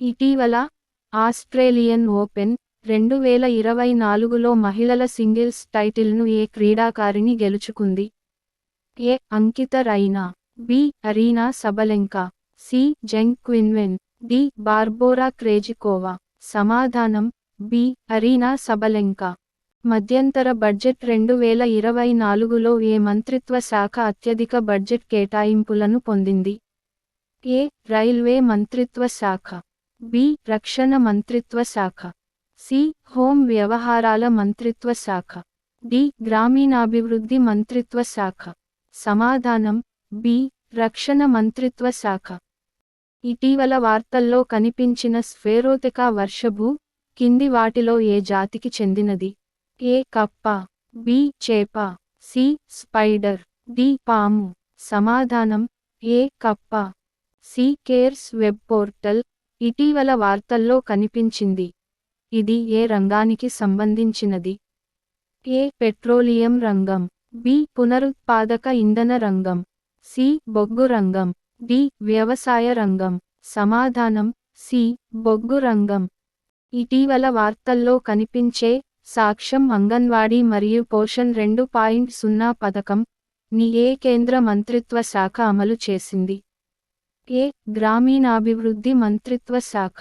ఇటీవల Australian open 2024లో మహిళల singles టైటిల్ను ఏ క్రీడాకారిణి గెలుచుకుంది? A. Ankita Raina, B. Aryna Sabalenka, C. Zheng Qinwen, D. Barbora Krejcikova. సమాధానం బి. Aryna Sabalenka. మధ్యంతర బడ్జెట్ 2024లో ఏ మంత్రిత్వ శాఖ అత్యధిక బడ్జెట్ కేటాయింపులను పొందింది? ఏ. రైల్వే మంత్రిత్వ శాఖ, బి. రక్షణ మంత్రిత్వ శాఖ, సి. హోం వ్యవహారాల మంత్రిత్వ శాఖ, డి. గ్రామీణాభివృద్ధి మంత్రిత్వ శాఖ. సమాధానం బి. రక్షణ మంత్రిత్వ శాఖ. ఇటీవల వార్తల్లో కనిపించిన స్ఫెరోథెకా వర్షభూ కింది వాటిలో ఏ జాతికి చెందినది? ఏ. కప్ప, బి. చేప, సి. Spider, D. పాము. సమాధానం ఏ. కప్ప. సి. కేర్స్ వెబ్ పోర్టల్ ఇటీవల వార్తల్లో కనిపించింది. ఇది ఏ రంగానికి సంబంధించినది? ఏ. పెట్రోలియం రంగం, బి. పునరుత్పాదక ఇంధన రంగం, సి. బొగ్గు రంగం, డి. వ్యవసాయ రంగం. సమాధానం సి. బొగ్గు రంగం. ఇటీవల వార్తల్లో కనిపించే సాక్షం అంగన్వాడీ మరియు పోషణ్ 2.0 పథకం ని ఏ కేంద్ర మంత్రిత్వ శాఖ అమలు చేసింది? ఏ. గ్రామీణాభివృద్ధి మంత్రిత్వ శాఖ,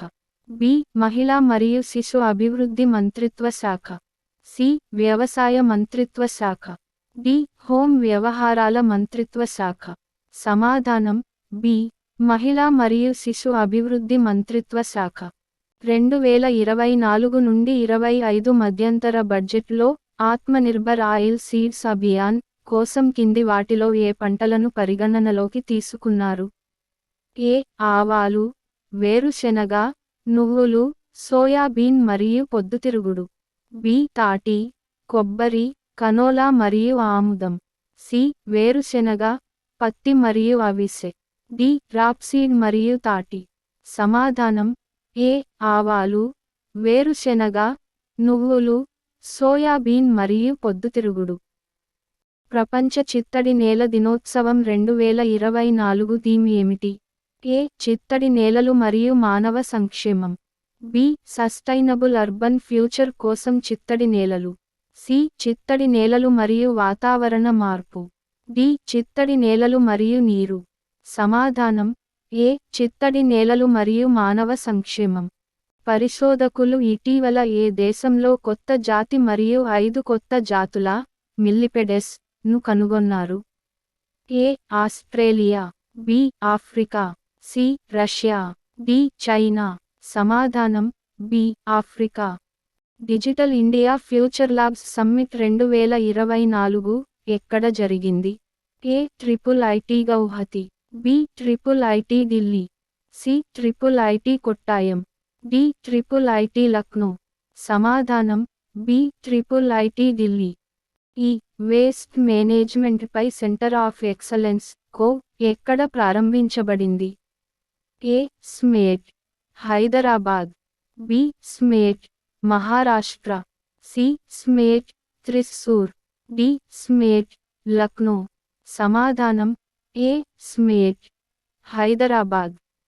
బి. మహిళా మరియు శిశు అభివృద్ధి మంత్రిత్వ శాఖ, సి. వ్యవసాయ మంత్రిత్వ శాఖ, డి. హోం వ్యవహారాల మంత్రిత్వ శాఖ. సమాధానం బి. మహిళా మరియు శిశు అభివృద్ధి మంత్రిత్వ శాఖ. 2024 నుండి 25 మధ్యంతర బడ్జెట్లో ఆత్మనిర్భర్ ఆయిల్ సీడ్స్ అభియాన్ కోసం కింది వాటిలో ఏ పంటలను పరిగణనలోకి తీసుకున్నారు? ఏ. ఆవాలు, వేరుశెనగ, నువ్వులు, సోయాబీన్ మరియు పొద్దుతిరుగుడు, బి. తాటి, కొబ్బరి, కనోలా మరియు ఆముదం, సి. వేరుశెనగ, పత్తి మరియు అవిసె, డి. రాప్సీడ్ మరియు తాటి. సమాధానం ఏ. ఆవాలు, వేరుశెనగ, నువ్వులు, సోయాబీన్ మరియు పొద్దుతిరుగుడు. ప్రపంచ చిత్తడి నేల దినోత్సవం 2024 థీమ్ ఏమిటి? ఏ. చిత్తడి నేలలు మరియు మానవ సంక్షేమం, బి. సస్టైనబుల్ అర్బన్ ఫ్యూచర్ కోసం చిత్తడి నేలలు, సి. చిత్తడి నేలలు మరియు వాతావరణ మార్పు, డి. చిత్తడి నేలలు మరియు నీరు. సమాధానం ఏ. చిత్తడి నేలలు మరియు మానవ సంక్షేమం. పరిశోధకులు ఇటీవల ఏ దేశంలో కొత్త జాతి మరియు 5 కొత్త జాతుల మిల్లిపెడెస్ ను కనుగొన్నారు? A. Australia, B. Africa, C. Russia, D. China. సమాధానం B. Africa. Digital India future labs summit 2024 ఎక్కడ జరిగింది? A. IIIT Guwahati, B. IIIT Delhi, C. IIIT Kottayam, D. IIIT Lucknow. సమాధానం B. IIIT Delhi. E waste management పై సెంటర్ ఆఫ్ ఎక్సలెన్స్ కో ఎక్కడ ప్రారంభించబడింది? A. CMET, Hyderabad, B. CMET, Maharashtra, C. CMET, Thrissur, D. CMET, Lucknow. సమాధానం A. CMET, Hyderabad.